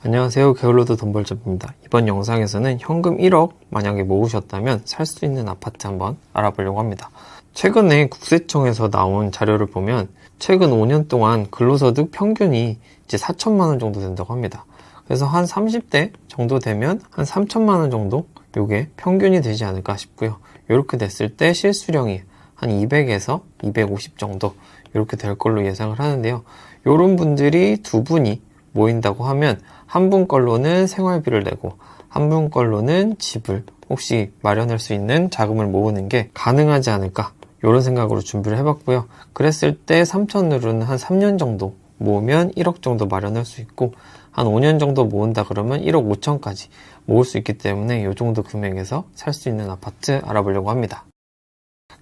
안녕하세요. 게을러도 돈벌잡입니다. 이번 영상에서는 현금 1억 만약에 모으셨다면 살 수 있는 아파트 한번 알아보려고 합니다. 최근에 국세청에서 나온 자료를 보면 최근 5년 동안 근로소득 평균이 이제 4천만 원 정도 된다고 합니다. 그래서 한 30대 정도 되면 한 3천만 원 정도 요게 평균이 되지 않을까 싶고요. 이렇게 됐을 때 실수령이 한 200에서 250 정도 이렇게 될 걸로 예상을 하는데요. 이런 분들이 두 분이 모인다고 하면 한 분 걸로는 생활비를 내고 한 분 걸로는 집을 혹시 마련할 수 있는 자금을 모으는 게 가능하지 않을까 이런 생각으로 준비를 해봤고요. 그랬을 때 3천으로는 한 3년 정도 모으면 1억 정도 마련할 수 있고 한 5년 정도 모은다 그러면 1억 5천까지 모을 수 있기 때문에 이 정도 금액에서 살 수 있는 아파트 알아보려고 합니다.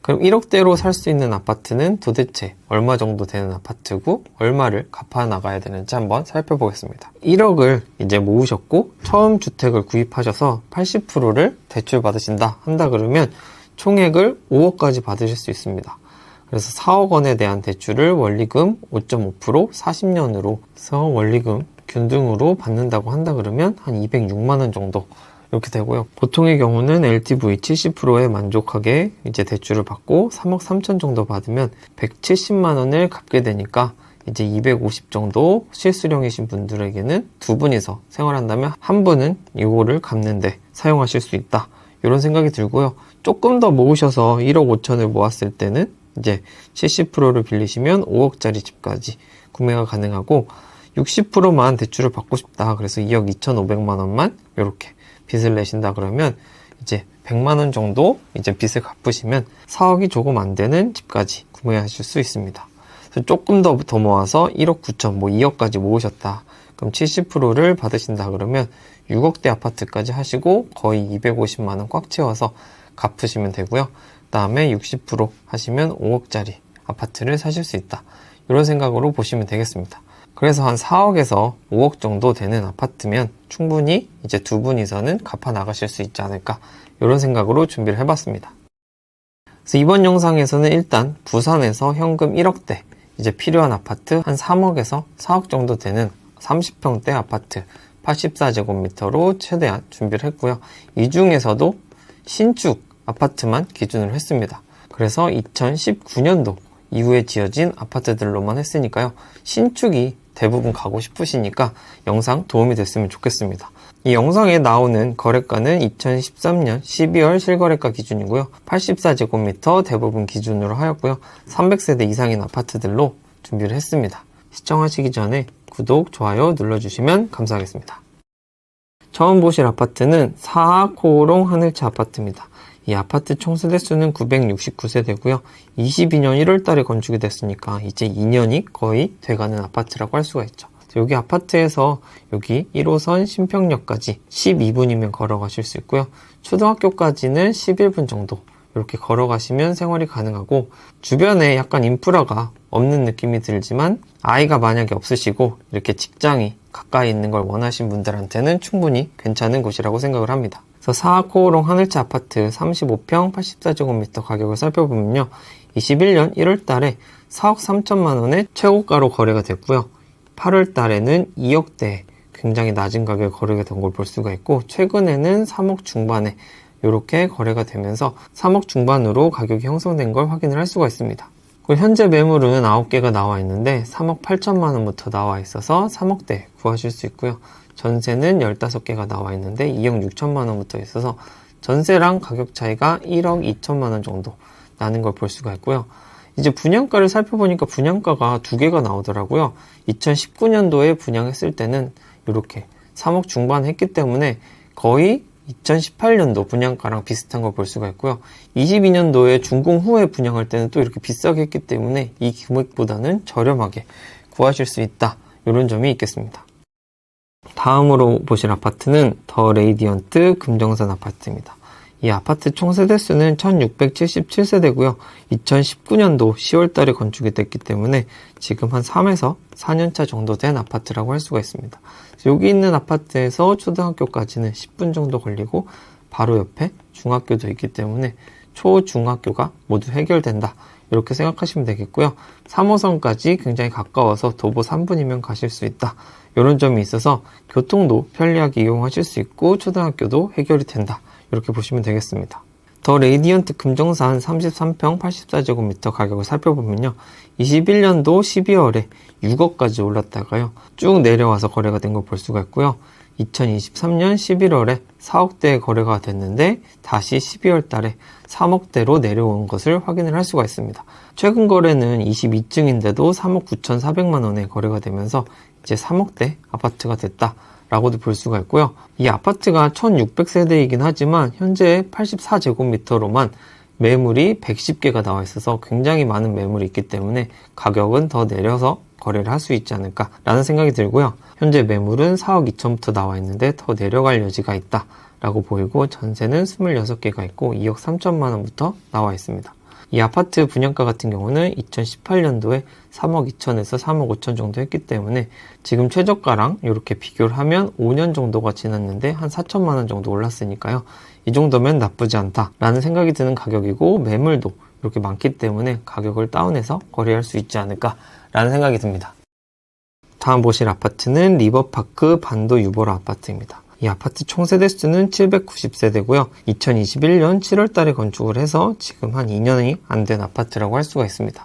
그럼 1억대로 살 수 있는 아파트는 도대체 얼마 정도 되는 아파트고 얼마를 갚아 나가야 되는지 한번 살펴보겠습니다. 1억을 이제 모으셨고 처음 주택을 구입하셔서 80%를 대출 받으신다 한다 그러면 총액을 5억까지 받으실 수 있습니다. 그래서 4억 원에 대한 대출을 원리금 5.5% 40년으로 해서 원리금 균등으로 받는다고 한다 그러면 한 206만 원 정도 이렇게 되고요. 보통의 경우는 LTV 70%에 만족하게 이제 대출을 받고 3억 3천 정도 받으면 170만 원을 갚게 되니까 이제 250 정도 실수령이신 분들에게는 두 분이서 생활한다면 한 분은 이거를 갚는데 사용하실 수 있다. 이런 생각이 들고요. 조금 더 모으셔서 1억 5천을 모았을 때는 이제 70%를 빌리시면 5억짜리 집까지 구매가 가능하고 60%만 대출을 받고 싶다. 그래서 2억 2,500만 원만 이렇게 빚을 내신다 그러면 이제 100만 원 정도 이제 빚을 갚으시면 4억이 조금 안 되는 집까지 구매하실 수 있습니다. 그래서 조금 더 모아서 1억 9천, 2억까지 모으셨다. 그럼 70%를 받으신다 그러면 6억대 아파트까지 하시고 거의 250만 원 꽉 채워서 갚으시면 되고요. 그 다음에 60% 하시면 5억짜리 아파트를 사실 수 있다. 이런 생각으로 보시면 되겠습니다. 그래서 한 4억에서 5억 정도 되는 아파트면 충분히 이제 두 분이서는 갚아 나가실 수 있지 않을까 이런 생각으로 준비를 해봤습니다. 그래서 이번 영상에서는 일단 부산에서 현금 1억대 이제 필요한 아파트 한 3억에서 4억 정도 되는 30평대 아파트 84제곱미터로 최대한 준비를 했고요. 이 중에서도 신축 아파트만 기준으로 했습니다. 그래서 2019년도 이후에 지어진 아파트들로만 했으니까요. 신축이 대부분 가고 싶으시니까 영상 도움이 됐으면 좋겠습니다. 이 영상에 나오는 거래가는 2013년 12월 실거래가 기준이고요. 84제곱미터 대부분 기준으로 하였고요. 300세대 이상인 아파트들로 준비를 했습니다. 시청하시기 전에 구독, 좋아요 눌러주시면 감사하겠습니다. 처음 보실 아파트는 사하코오롱 하늘차 아파트입니다. 이 아파트 총 세대수는 969세대고요. 22년 1월 달에 건축이 됐으니까 이제 2년이 거의 돼가는 아파트라고 할 수가 있죠. 여기 아파트에서 여기 1호선 신평역까지 12분이면 걸어가실 수 있고요. 초등학교까지는 11분 정도 이렇게 걸어가시면 생활이 가능하고 주변에 약간 인프라가 없는 느낌이 들지만 아이가 만약에 없으시고 이렇게 직장이 가까이 있는 걸 원하신 분들한테는 충분히 괜찮은 곳이라고 생각을 합니다. 그래서 사하코오롱 하늘차 아파트 35평 84제곱미터 가격을 살펴보면요. 21년 1월 달에 4억 3천만 원의 최고가로 거래가 됐고요. 8월 달에는 2억대 굉장히 낮은 가격에 거래가 된 걸 볼 수가 있고 최근에는 3억 중반에 이렇게 거래가 되면서 3억 중반으로 가격이 형성된 걸 확인을 할 수가 있습니다. 현재 매물은 9개가 나와 있는데 3억 8천만 원부터 나와 있어서 3억대 구하실 수 있고요. 전세는 15개가 나와 있는데 2억 6천만 원부터 있어서 전세랑 가격 차이가 1억 2천만 원 정도 나는 걸 볼 수가 있고요. 이제 분양가를 살펴보니까 분양가가 2개가 나오더라고요. 2019년도에 분양했을 때는 이렇게 3억 중반 했기 때문에 거의 2018년도 분양가랑 비슷한 걸 볼 수가 있고요. 22년도에 준공 후에 분양할 때는 또 이렇게 비싸게 했기 때문에 이 금액보다는 저렴하게 구하실 수 있다. 이런 점이 있겠습니다. 다음으로 보실 아파트는 더 레이디언트 금정산 아파트입니다. 이 아파트 총 세대수는 1677세대고요. 2019년도 10월 달에 건축이 됐기 때문에 지금 한 3에서 4년차 정도 된 아파트라고 할 수가 있습니다. 여기 있는 아파트에서 초등학교까지는 10분 정도 걸리고 바로 옆에 중학교도 있기 때문에 초, 중학교가 모두 해결된다. 이렇게 생각하시면 되겠고요. 3호선까지 굉장히 가까워서 도보 3분이면 가실 수 있다. 이런 점이 있어서 교통도 편리하게 이용하실 수 있고 초등학교도 해결이 된다. 이렇게 보시면 되겠습니다. 더 레이디언트 금정산 33평 84제곱미터 가격을 살펴보면요. 21년도 12월에 6억까지 올랐다가요. 쭉 내려와서 거래가 된 걸 볼 수가 있고요. 2023년 11월에 4억대에 거래가 됐는데 다시 12월 달에 3억대로 내려온 것을 확인을 할 수가 있습니다. 최근 거래는 22층인데도 3억 9,400만 원에 거래가 되면서 이제 3억대 아파트가 됐다. 라고도 볼 수가 있고요. 이 아파트가 1600세대이긴 하지만 현재 84제곱미터로만 매물이 110개가 나와 있어서 굉장히 많은 매물이 있기 때문에 가격은 더 내려서 거래를 할 수 있지 않을까 라는 생각이 들고요. 현재 매물은 4억 2천부터 나와 있는데 더 내려갈 여지가 있다 라고 보이고 전세는 26개가 있고 2억 3천만 원부터 나와 있습니다. 이 아파트 분양가 같은 경우는 2018년도에 3억 2천에서 3억 5천 정도 했기 때문에 지금 최저가랑 이렇게 비교를 하면 5년 정도가 지났는데 한 4천만 원 정도 올랐으니까요. 이 정도면 나쁘지 않다라는 생각이 드는 가격이고 매물도 이렇게 많기 때문에 가격을 다운해서 거래할 수 있지 않을까라는 생각이 듭니다. 다음 보실 아파트는 리버파크 반도 유보라 아파트입니다. 이 아파트 총 세대수는 790세대고요. 2021년 7월 달에 건축을 해서 지금 한 2년이 안 된 아파트라고 할 수가 있습니다.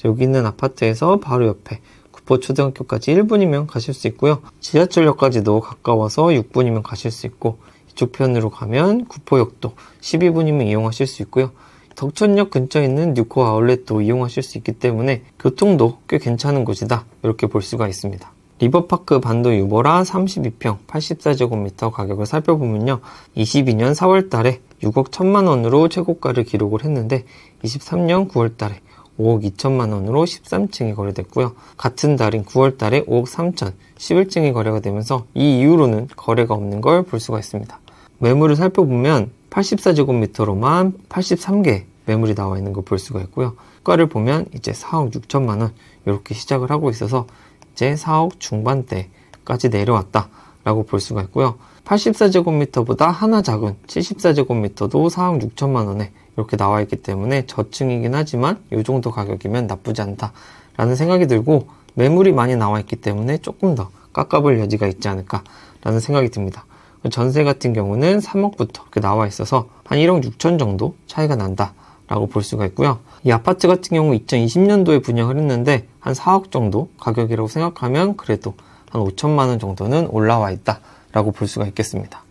여기 있는 아파트에서 바로 옆에 구포초등학교까지 1분이면 가실 수 있고요. 지하철역까지도 가까워서 6분이면 가실 수 있고 이쪽 편으로 가면 구포역도 12분이면 이용하실 수 있고요. 덕천역 근처에 있는 뉴코 아울렛도 이용하실 수 있기 때문에 교통도 꽤 괜찮은 곳이다. 이렇게 볼 수가 있습니다. 리버파크 반도 유보라 32평 84제곱미터 가격을 살펴보면요. 22년 4월 달에 6억 1천만 원으로 최고가를 기록을 했는데 23년 9월 달에 5억 2천만 원으로 13층이 거래됐고요. 같은 달인 9월 달에 5억 3천 11층이 거래가 되면서 이 이후로는 거래가 없는 걸 볼 수가 있습니다. 매물을 살펴보면 84제곱미터로만 83개 매물이 나와 있는 걸 볼 수가 있고요. 가를 보면 이제 4억 6천만 원 이렇게 시작을 하고 있어서 이제 4억 중반대까지 내려왔다 라고 볼 수가 있고요. 84제곱미터보다 하나 작은 74제곱미터도 4억 6천만 원에 이렇게 나와 있기 때문에 저층이긴 하지만 이 정도 가격이면 나쁘지 않다 라는 생각이 들고 매물이 많이 나와 있기 때문에 조금 더 깎아볼 여지가 있지 않을까 라는 생각이 듭니다. 전세 같은 경우는 3억부터 이렇게 나와 있어서 한 1억 6천 정도 차이가 난다 라고 볼 수가 있고요. 이 아파트 같은 경우 2020년도에 분양을 했는데 한 4억 정도 가격이라고 생각하면 그래도 한 5천만 원 정도는 올라와 있다 라고 볼 수가 있겠습니다.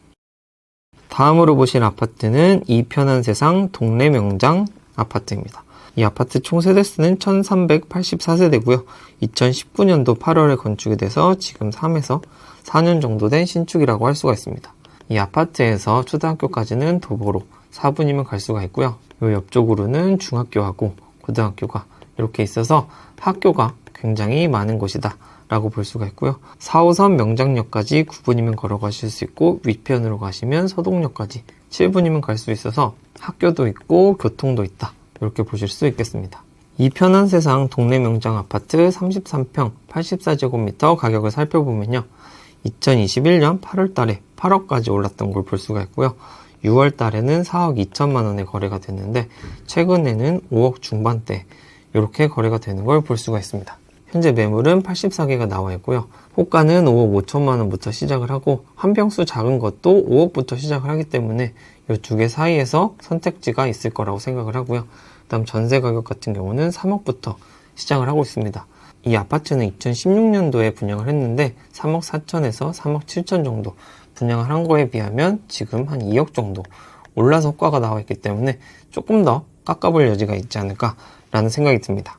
다음으로 보실 아파트는 이편한 세상 동래 명장 아파트입니다. 이 아파트 총 세대수는 1384세대고요. 2019년도 8월에 건축이 돼서 지금 3에서 4년 정도 된 신축이라고 할 수가 있습니다. 이 아파트에서 초등학교까지는 도보로 4분이면 갈 수가 있고요. 이 옆쪽으로는 중학교하고 고등학교가 이렇게 있어서 학교가 굉장히 많은 곳이다 라고 볼 수가 있고요. 4호선 명장역까지 9분이면 걸어가실 수 있고 위편으로 가시면 서동역까지 7분이면 갈 수 있어서 학교도 있고 교통도 있다 이렇게 보실 수 있겠습니다. 이 편한 세상 동래 명장 아파트 33평 84제곱미터 가격을 살펴보면요. 2021년 8월 달에 8억까지 올랐던 걸 볼 수가 있고요. 6월 달에는 4억 2천만 원에 거래가 됐는데 최근에는 5억 중반대 이렇게 거래가 되는 걸 볼 수가 있습니다. 현재 매물은 84개가 나와 있고요. 호가는 5억 5천만 원부터 시작을 하고 한 평수 작은 것도 5억부터 시작을 하기 때문에 이 두 개 사이에서 선택지가 있을 거라고 생각을 하고요. 그다음 전세 가격 같은 경우는 3억부터 시작을 하고 있습니다. 이 아파트는 2016년도에 분양을 했는데 3억 4천에서 3억 7천 정도 분양을 한 거에 비하면 지금 한 2억 정도 올라서 호가가 나와 있기 때문에 조금 더 깎아볼 여지가 있지 않을까라는 생각이 듭니다.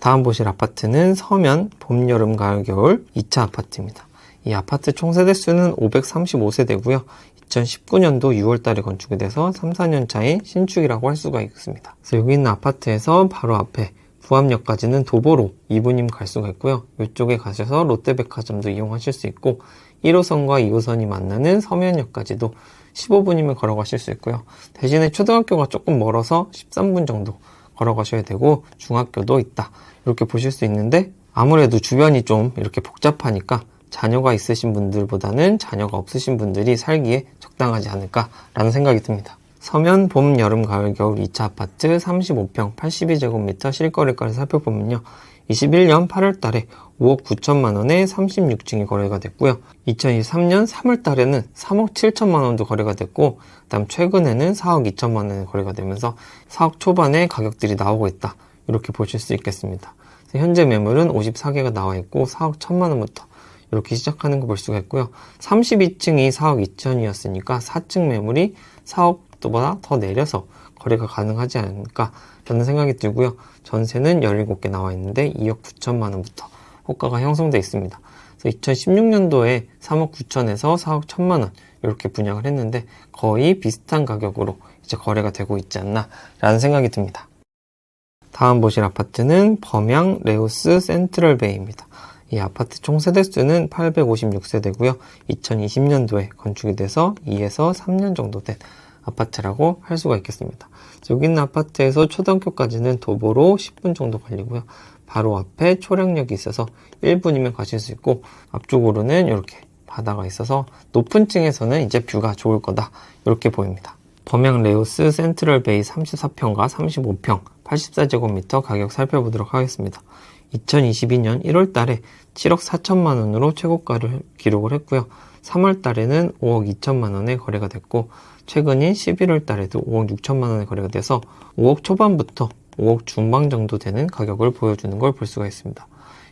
다음 보실 아파트는 서면 봄, 여름, 가을, 겨울 2차 아파트입니다. 이 아파트 총 세대수는 535세대고요. 2019년도 6월 달에 건축이 돼서 3, 4년 차인 신축이라고 할 수가 있습니다. 그래서 여기 있는 아파트에서 바로 앞에 부암역까지는 도보로 2분이면 갈 수가 있고요. 이쪽에 가셔서 롯데백화점도 이용하실 수 있고 1호선과 2호선이 만나는 서면역까지도 15분이면 걸어가실 수 있고요. 대신에 초등학교가 조금 멀어서 13분 정도 걸어가셔야 되고 중학교도 있다. 이렇게 보실 수 있는데 아무래도 주변이 좀 이렇게 복잡하니까 자녀가 있으신 분들보다는 자녀가 없으신 분들이 살기에 적당하지 않을까라는 생각이 듭니다. 서면 봄, 여름, 가을, 겨울 2차 아파트 35평 82제곱미터 실거래가를 살펴보면요. 21년 8월 달에 5억 9천만 원에 36층이 거래가 됐고요. 2023년 3월 달에는 3억 7천만 원도 거래가 됐고, 그다음 최근에는 4억 2천만 원에 거래가 되면서 4억 초반에 가격들이 나오고 있다. 이렇게 보실 수 있겠습니다. 현재 매물은 54개가 나와 있고 4억 1천만 원부터 이렇게 시작하는 거 볼 수가 있고요. 32층이 4억 2천이었으니까 4층 매물이 4억보다 더 내려서 거래가 가능하지 않을까 라는 생각이 들고요. 전세는 17개 나와 있는데 2억 9천만 원부터 호가가 형성되어 있습니다. 그래서 2016년도에 3억 9천에서 4억 1천만 원 이렇게 분양을 했는데 거의 비슷한 가격으로 이제 거래가 되고 있지 않나 라는 생각이 듭니다. 다음 보실 아파트는 범양 레우스 센트럴베이입니다. 이 아파트 총 세대수는 856세대고요. 2020년도에 건축이 돼서 2에서 3년 정도 된 아파트라고 할 수가 있겠습니다. 여기 있는 아파트에서 초등학교까지는 도보로 10분 정도 걸리고요. 바로 앞에 초량역이 있어서 1분이면 가실 수 있고, 앞쪽으로는 이렇게 바다가 있어서 높은 층에서는 이제 뷰가 좋을 거다 이렇게 보입니다. 범양 레우스 센트럴베이 34평과 35평 84제곱미터 가격 살펴보도록 하겠습니다. 2022년 1월 달에 7억 4천만 원으로 최고가를 기록을 했고요. 3월 달에는 5억 2천만 원에 거래가 됐고, 최근인 11월 달에도 5억 6천만 원에 거래가 돼서 5억 초반부터 5억 중반 정도 되는 가격을 보여주는 걸 볼 수가 있습니다.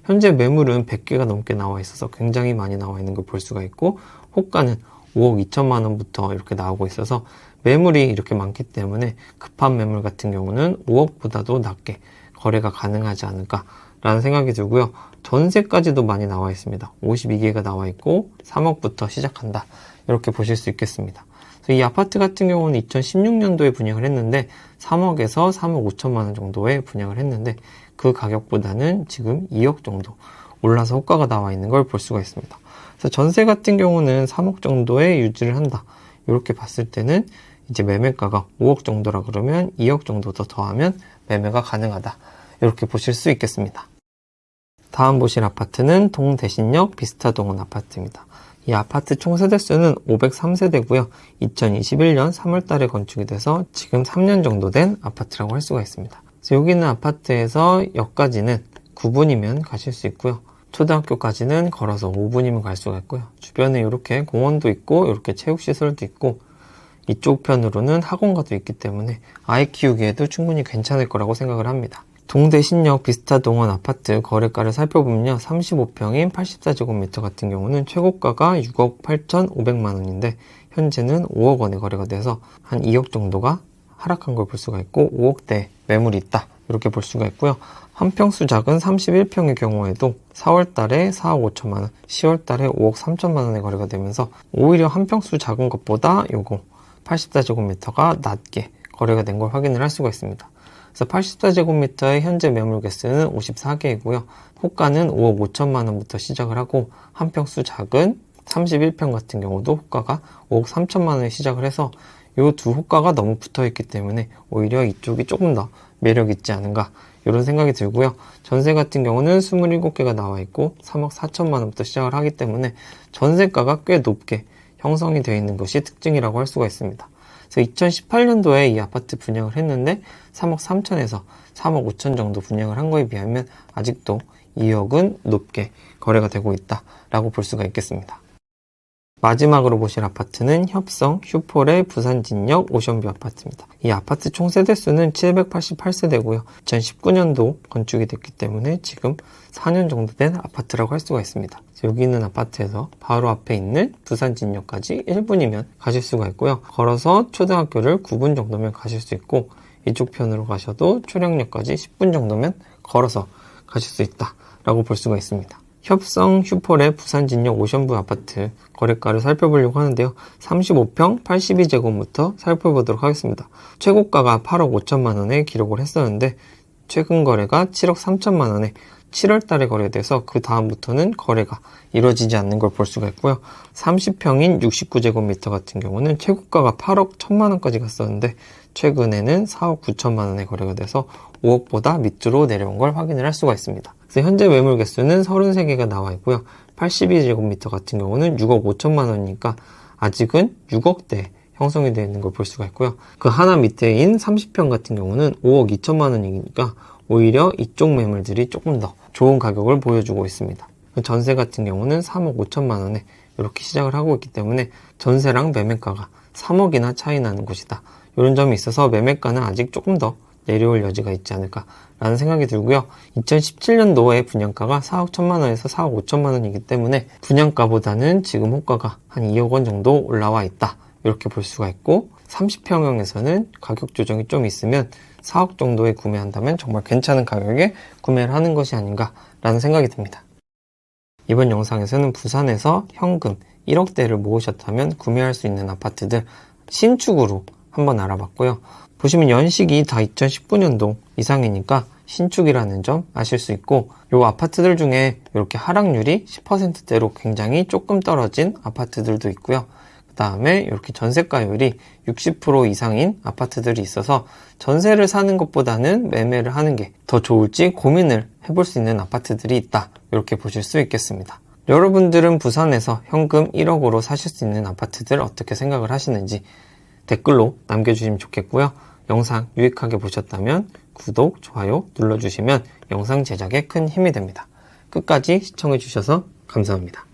현재 매물은 100개가 넘게 나와 있어서 굉장히 많이 나와 있는 걸 볼 수가 있고, 호가는 5억 2천만 원부터 이렇게 나오고 있어서 매물이 이렇게 많기 때문에 급한 매물 같은 경우는 5억보다도 낮게 거래가 가능하지 않을까 라는 생각이 들고요. 전세까지도 많이 나와 있습니다. 52개가 나와 있고 3억부터 시작한다 이렇게 보실 수 있겠습니다. 이 아파트 같은 경우는 2016년도에 분양을 했는데 3억에서 3억 5천만 원 정도에 분양을 했는데 그 가격보다는 지금 2억 정도 올라서 호가가 나와 있는 걸 볼 수가 있습니다. 그래서 전세 같은 경우는 3억 정도에 유지를 한다. 이렇게 봤을 때는 이제 매매가가 5억 정도라 그러면 2억 정도 더 더하면 매매가 가능하다. 이렇게 보실 수 있겠습니다. 다음 보실 아파트는 동대신역 비스타동원 아파트입니다. 이 아파트 총 세대수는 503세대고요. 2021년 3월 달에 건축이 돼서 지금 3년 정도 된 아파트라고 할 수가 있습니다. 그래서 여기 있는 아파트에서 역까지는 9분이면 가실 수 있고요. 초등학교까지는 걸어서 5분이면 갈 수가 있고요. 주변에 이렇게 공원도 있고 이렇게 체육시설도 있고 이쪽 편으로는 학원가도 있기 때문에 아이 키우기에도 충분히 괜찮을 거라고 생각을 합니다. 동대신역 비스타동원 아파트 거래가를 살펴보면요. 35평인 84제곱미터 같은 경우는 최고가가 6억 8,500만 원인데 현재는 5억 원에 거래가 돼서 한 2억 정도가 하락한 걸 볼 수가 있고 5억대 매물이 있다. 이렇게 볼 수가 있고요. 한 평수 작은 31평의 경우에도 4월 달에 4억 5천만 원, 10월 달에 5억 3천만 원에 거래가 되면서 오히려 한 평수 작은 것보다 요거 84제곱미터가 낮게 거래가 된 걸 확인을 할 수가 있습니다. 그래서 84제곱미터의 현재 매물 개수는 54개이고요. 호가는 5억 5천만 원부터 시작을 하고 한 평수 작은 31평 같은 경우도 호가가 5억 3천만 원에 시작을 해서 이 두 호가가 너무 붙어있기 때문에 오히려 이쪽이 조금 더 매력 있지 않은가 이런 생각이 들고요. 전세 같은 경우는 27개가 나와 있고 3억 4천만 원부터 시작을 하기 때문에 전세가가 꽤 높게 형성이 되어 있는 것이 특징이라고 할 수가 있습니다. 그래서 2018년도에 이 아파트 분양을 했는데 3억 3천에서 3억 5천 정도 분양을 한 거에 비하면 아직도 2억은 높게 거래가 되고 있다라고 볼 수가 있겠습니다. 마지막으로 보실 아파트는 협성 슈폴의 부산진역 오션뷰 아파트입니다. 이 아파트 총 세대수는 788세대고요. 2019년도 건축이 됐기 때문에 지금 4년 정도 된 아파트라고 할 수가 있습니다. 여기 있는 아파트에서 바로 앞에 있는 부산진역까지 1분이면 가실 수가 있고요. 걸어서 초등학교를 9분 정도면 가실 수 있고 이쪽 편으로 가셔도 초량역까지 10분 정도면 걸어서 가실 수 있다라고 볼 수가 있습니다. 협성 슈폴의 부산진역 오션뷰 아파트 거래가를 살펴보려고 하는데요. 35평 82제곱부터 살펴보도록 하겠습니다. 최고가가 8억 5천만 원에 기록을 했었는데 최근 거래가 7억 3천만 원에 7월 달에 거래돼서 그 다음부터는 거래가 이루어지지 않는 걸 볼 수가 있고요. 30평인 69제곱미터 같은 경우는 최고가가 8억 1천만 원까지 갔었는데 최근에는 4억 9천만 원에 거래가 돼서 5억보다 밑으로 내려온 걸 확인을 할 수가 있습니다. 그래서 현재 매물 개수는 33개가 나와 있고요. 82제곱미터 같은 경우는 6억 5천만 원이니까 아직은 6억대 형성이 되어 있는 걸 볼 수가 있고요. 그 하나 밑에인 30평 같은 경우는 5억 2천만 원이니까 오히려 이쪽 매물들이 조금 더 좋은 가격을 보여주고 있습니다. 전세 같은 경우는 3억 5천만 원에 이렇게 시작을 하고 있기 때문에 전세랑 매매가가 3억이나 차이 나는 곳이다. 이런 점이 있어서 매매가는 아직 조금 더 내려올 여지가 있지 않을까라는 생각이 들고요. 2017년도에 분양가가 4억 1천만 원에서 4억 5천만 원이기 때문에 분양가보다는 지금 호가가 한 2억 원 정도 올라와 있다. 이렇게 볼 수가 있고 30평형에서는 가격 조정이 좀 있으면 4억 정도에 구매한다면 정말 괜찮은 가격에 구매를 하는 것이 아닌가라는 생각이 듭니다. 이번 영상에서는 부산에서 현금 1억대를 모으셨다면 구매할 수 있는 아파트들 신축으로 한번 알아봤고요. 보시면 연식이 다 2019년도 이상이니까 신축이라는 점 아실 수 있고 요 아파트들 중에 이렇게 하락률이 10%대로 굉장히 조금 떨어진 아파트들도 있고요. 그 다음에 이렇게 전세가율이 60% 이상인 아파트들이 있어서 전세를 사는 것보다는 매매를 하는 게 더 좋을지 고민을 해볼 수 있는 아파트들이 있다. 이렇게 보실 수 있겠습니다. 여러분들은 부산에서 현금 1억으로 사실 수 있는 아파트들 어떻게 생각을 하시는지 댓글로 남겨주시면 좋겠고요. 영상 유익하게 보셨다면 구독, 좋아요 눌러주시면 영상 제작에 큰 힘이 됩니다. 끝까지 시청해주셔서 감사합니다.